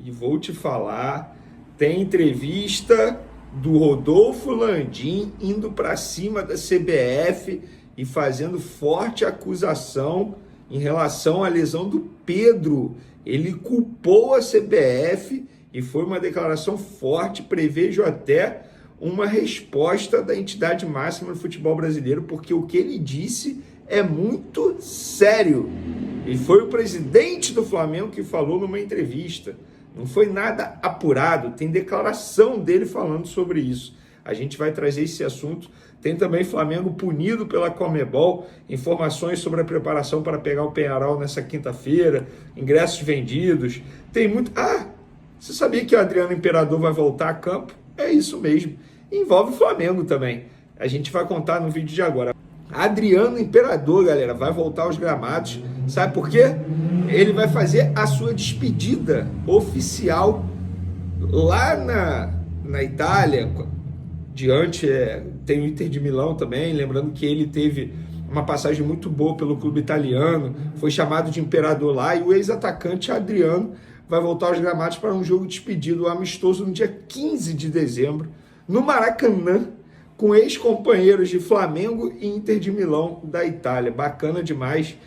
e vou te falar, tem entrevista do Rodolfo Landim indo para cima da CBF e fazendo forte acusação em relação à lesão do Pedro. Ele culpou a CBF e foi uma declaração forte. Prevejo até uma resposta da entidade máxima do futebol brasileiro, porque o que ele disse é muito sério. E foi o presidente do Flamengo que falou numa entrevista. Não foi nada apurado, tem declaração dele falando sobre isso. A gente vai trazer esse assunto. Tem também Flamengo punido pela Conmebol, informações sobre a preparação para pegar o Peñarol nessa quinta-feira, ingressos vendidos. Tem muito... você sabia que o Adriano Imperador vai voltar a campo? É isso mesmo. Envolve o Flamengo também. A gente vai contar no vídeo de agora. Adriano Imperador, galera, vai voltar aos gramados. Sabe por quê? Ele vai fazer a sua despedida oficial lá na Itália. Tem o Inter de Milão também. Lembrando que ele teve uma passagem muito boa pelo clube italiano. Foi chamado de Imperador lá. E o ex-atacante Adriano vai voltar aos gramados para um jogo despedido amistoso no dia 15 de dezembro, no Maracanã, com ex-companheiros de Flamengo e Inter de Milão da Itália. Bacana demais.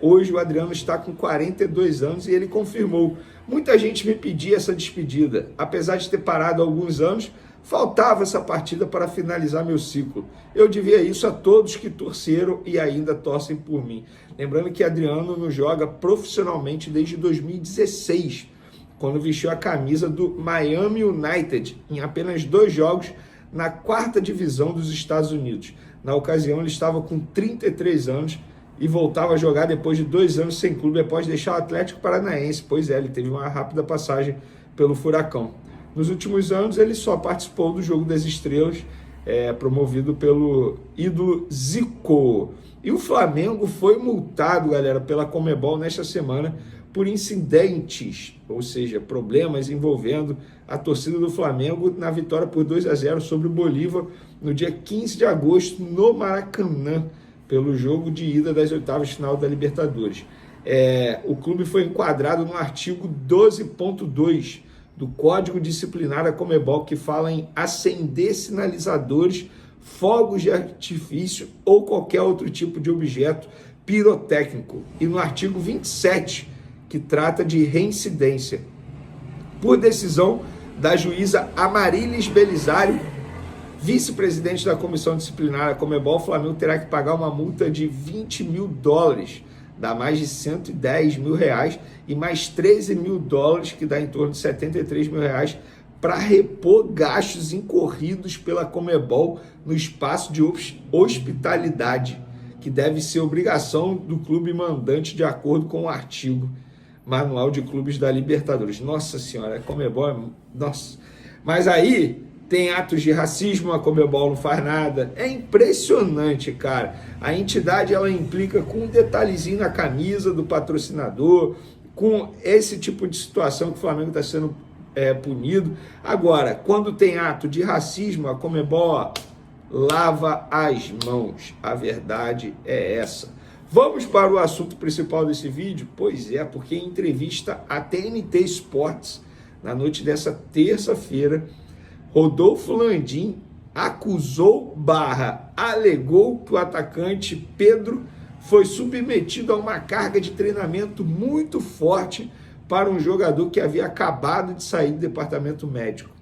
Hoje o Adriano está com 42 anos e ele confirmou. Muita gente me pedia essa despedida. Apesar de ter parado há alguns anos, faltava essa partida para finalizar meu ciclo. Eu devia isso a todos que torceram e ainda torcem por mim. Lembrando que Adriano não joga profissionalmente desde 2016, quando vestiu a camisa do Miami United em apenas 2 jogos na 4ª divisão dos Estados Unidos. Na ocasião ele estava com 33 anos e voltava a jogar depois de 2 anos sem clube, após deixar o Atlético Paranaense. Pois é, ele teve uma rápida passagem pelo Furacão. Nos últimos anos ele só participou do Jogo das Estrelas, promovido pelo ídolo Zico. E o Flamengo foi multado, galera, pela Conmebol nesta semana por incidentes, ou seja, problemas envolvendo a torcida do Flamengo na vitória por 2-0 sobre o Bolívar no dia 15 de agosto no Maracanã, pelo jogo de ida das oitavas de final da Libertadores. O clube foi enquadrado no artigo 12.2 do Código Disciplinar da Conmebol, que fala em acender sinalizadores, fogos de artifício ou qualquer outro tipo de objeto pirotécnico. E no artigo 27, que trata de reincidência. Por decisão da juíza Amarilis Belisário, vice-presidente da Comissão Disciplinar da Conmebol, o Flamengo terá que pagar uma multa de $20 mil, dá mais de R$110 mil, e mais $13 mil, que dá em torno de R$73 mil, para repor gastos incorridos pela Conmebol no espaço de hospitalidade, que deve ser obrigação do clube mandante de acordo com o artigo Manual de Clubes da Libertadores. Nossa Senhora, a Conmebol nossa. Mas aí tem atos de racismo, a Conmebol não faz nada. É impressionante, cara. A entidade, ela implica com um detalhezinho na camisa do patrocinador, com esse tipo de situação que o Flamengo está sendo punido. Agora, quando tem ato de racismo, a Conmebol lava as mãos. A verdade é essa. Vamos para o assunto principal desse vídeo? Pois é, porque em entrevista à TNT Sports, na noite dessa terça-feira, Rodolfo Landim alegou que o atacante Pedro foi submetido a uma carga de treinamento muito forte para um jogador que havia acabado de sair do departamento médico.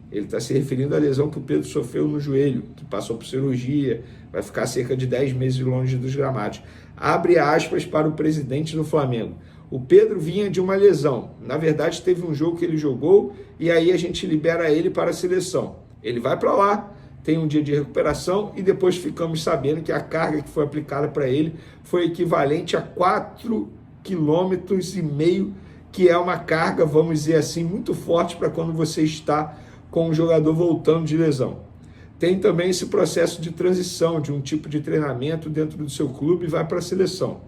Ele está se referindo à lesão que o Pedro sofreu no joelho, que passou por cirurgia, vai ficar cerca de 10 meses longe dos gramados. Abre aspas para o presidente do Flamengo. O Pedro vinha de uma lesão. Na verdade, teve um jogo que ele jogou e aí a gente libera ele para a seleção. Ele vai para lá, tem um dia de recuperação e depois ficamos sabendo que a carga que foi aplicada para ele foi equivalente a 4,5 km, que é uma carga, vamos dizer assim, muito forte para quando você está com o jogador voltando de lesão. Tem também esse processo de transição de um tipo de treinamento dentro do seu clube e vai para a seleção.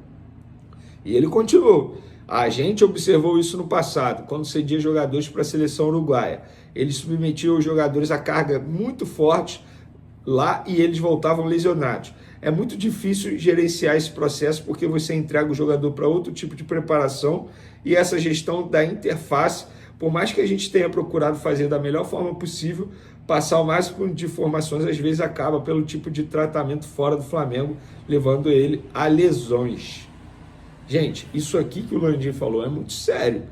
E ele continuou. A gente observou isso no passado, quando cedia jogadores para a seleção uruguaia. Ele submetia os jogadores a carga muito forte lá e eles voltavam lesionados. É muito difícil gerenciar esse processo porque você entrega o jogador para outro tipo de preparação e essa gestão da interface, por mais que a gente tenha procurado fazer da melhor forma possível, passar o máximo de informações, às vezes acaba pelo tipo de tratamento fora do Flamengo, levando ele a lesões. Gente, isso aqui que o Landim falou é muito sério.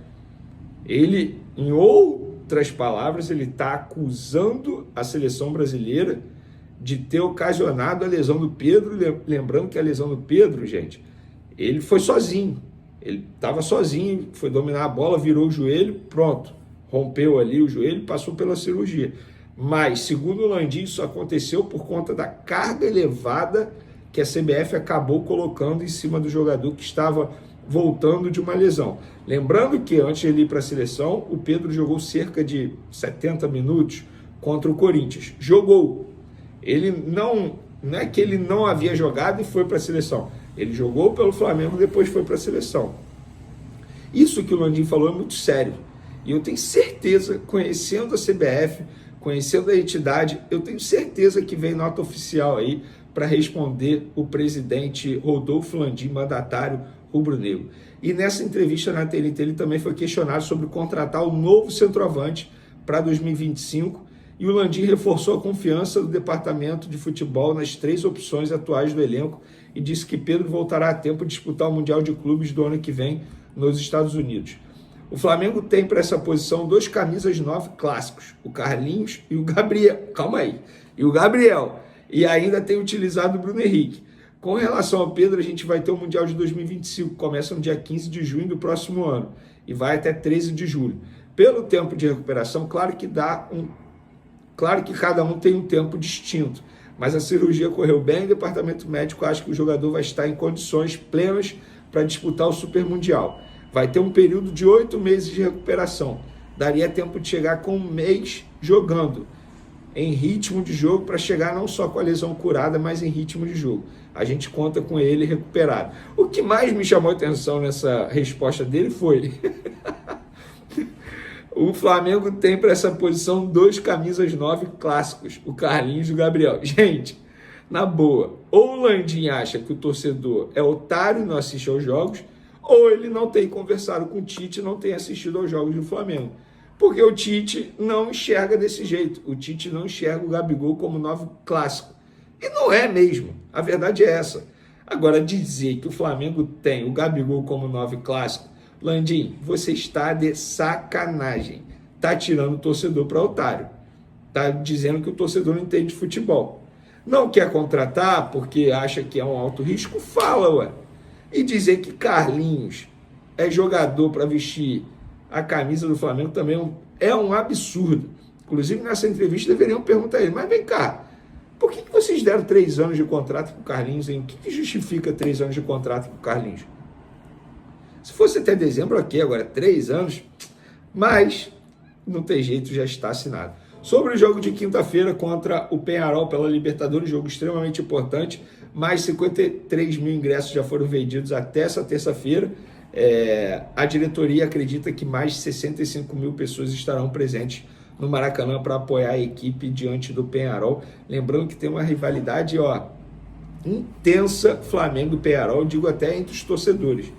Ele, em outras palavras, ele está acusando a seleção brasileira de ter ocasionado a lesão do Pedro. Lembrando que a lesão do Pedro, gente, ele foi sozinho. Ele estava sozinho, foi dominar a bola, virou o joelho, pronto. Rompeu ali o joelho, passou pela cirurgia. Mas, segundo o Landim, isso aconteceu por conta da carga elevada que a CBF acabou colocando em cima do jogador que estava voltando de uma lesão. Lembrando que antes de ele ir para a seleção, o Pedro jogou cerca de 70 minutos contra o Corinthians. Jogou. Ele não é que ele não havia jogado e foi para a seleção. Ele jogou pelo Flamengo e depois foi para a seleção. Isso que o Landim falou é muito sério. E eu tenho certeza, conhecendo a CBF, conhecendo a entidade, eu tenho certeza que vem nota oficial aí para responder o presidente Rodolfo Landim, mandatário rubro-negro. E nessa entrevista na TNT ele também foi questionado sobre contratar o novo centroavante para 2025 e o Landim reforçou a confiança do departamento de futebol nas 3 opções atuais do elenco e disse que Pedro voltará a tempo de disputar o Mundial de Clubes do ano que vem nos Estados Unidos. O Flamengo tem para essa posição 2 camisas 9 clássicos, o Carlinhos e o Gabriel. Calma aí. E o Gabriel. E ainda tem utilizado o Bruno Henrique. Com relação ao Pedro, a gente vai ter o Mundial de 2025, começa no dia 15 de junho do próximo ano e vai até 13 de julho. Pelo tempo de recuperação, claro que cada um tem um tempo distinto, mas a cirurgia correu bem e o departamento médico acha que o jogador vai estar em condições plenas para disputar o Super Mundial. Vai ter um período de 8 meses de recuperação. Daria tempo de chegar com 1 mês jogando, em ritmo de jogo, para chegar não só com a lesão curada, mas em ritmo de jogo. A gente conta com ele recuperado. O que mais me chamou a atenção nessa resposta dele foi... O Flamengo tem para essa posição 2 camisas 9 clássicos, o Carlinhos e o Gabriel. Gente, na boa, ou o Landim acha que o torcedor é otário e não assiste aos jogos, ou ele não tem conversado com o Tite e não tem assistido aos jogos do Flamengo. Porque o Tite não enxerga desse jeito. O Tite não enxerga o Gabigol como 9 clássico. E não é mesmo. A verdade é essa. Agora, dizer que o Flamengo tem o Gabigol como 9 clássico, Landim, você está de sacanagem. Está tirando o torcedor para otário. Está dizendo que o torcedor não entende futebol. Não quer contratar porque acha que é um alto risco? Fala, ué. E dizer que Carlinhos é jogador para vestir a camisa do Flamengo também é um absurdo. Inclusive, nessa entrevista, deveriam perguntar a ele, mas vem cá, por que vocês deram 3 anos de contrato para o Carlinhos? Hein? O que justifica 3 anos de contrato para o Carlinhos? Se fosse até dezembro, ok, agora 3 anos, mas não tem jeito, já está assinado. Sobre o jogo de quinta-feira contra o Peñarol pela Libertadores, jogo extremamente importante, mais 53 mil ingressos já foram vendidos até essa terça-feira. A diretoria acredita que mais de 65 mil pessoas estarão presentes no Maracanã para apoiar a equipe diante do Peñarol. Lembrando que tem uma rivalidade intensa Flamengo e Peñarol, digo até entre os torcedores.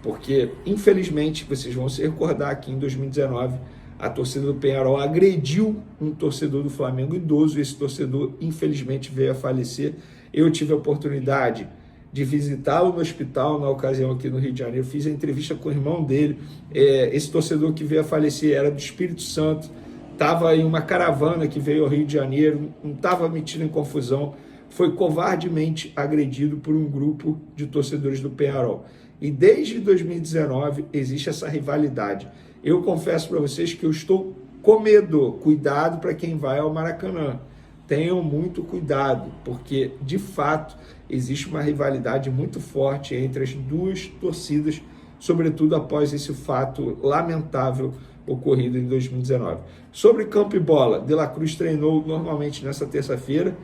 Porque, infelizmente, vocês vão se recordar que em 2019 a torcida do Peñarol agrediu um torcedor do Flamengo idoso. Esse torcedor, infelizmente, veio a falecer. Eu tive a oportunidade de visitá-lo no hospital na ocasião aqui no Rio de Janeiro. Fiz a entrevista com o irmão dele. Esse torcedor que veio a falecer era do Espírito Santo. Estava em uma caravana que veio ao Rio de Janeiro. Não estava metido em confusão. Foi covardemente agredido por um grupo de torcedores do Peñarol. E desde 2019 existe essa rivalidade. Eu confesso para vocês que eu estou com medo. Cuidado para quem vai ao Maracanã. Tenham muito cuidado, porque de fato existe uma rivalidade muito forte entre as duas torcidas, sobretudo após esse fato lamentável ocorrido em 2019. Sobre campo e bola, De La Cruz treinou normalmente nessa terça-feira,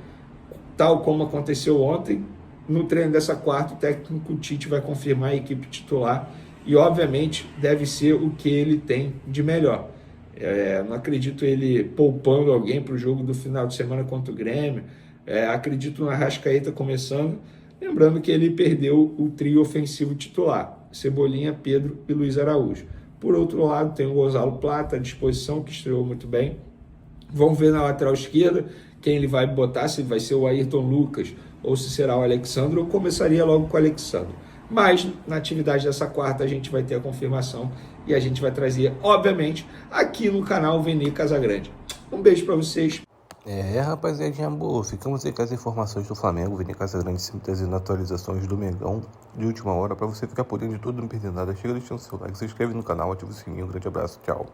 tal como aconteceu ontem. No treino dessa quarta, o técnico Tite vai confirmar a equipe titular e, obviamente, deve ser o que ele tem de melhor. Não acredito ele poupando alguém para o jogo do final de semana contra o Grêmio. Acredito no Arrascaeta começando, lembrando que ele perdeu o trio ofensivo titular, Cebolinha, Pedro e Luiz Araújo. Por outro lado, tem o Gonzalo Plata à disposição, que estreou muito bem. Vamos ver na lateral esquerda quem ele vai botar, se vai ser o Ayrton Lucas ou se será o Alexandre. Eu começaria logo com o Alexandre. Mas na atividade dessa quarta a gente vai ter a confirmação e a gente vai trazer, obviamente, aqui no canal Vini Casagrande. Um beijo para vocês. Rapaziadinha boa, ficamos aí com as informações do Flamengo. Vini Casagrande sempre trazendo atualizações do Mengão de última hora para você ficar por dentro de tudo, não perder nada. Chega deixando seu like, se inscreve no canal, ativa o sininho. Um grande abraço, tchau.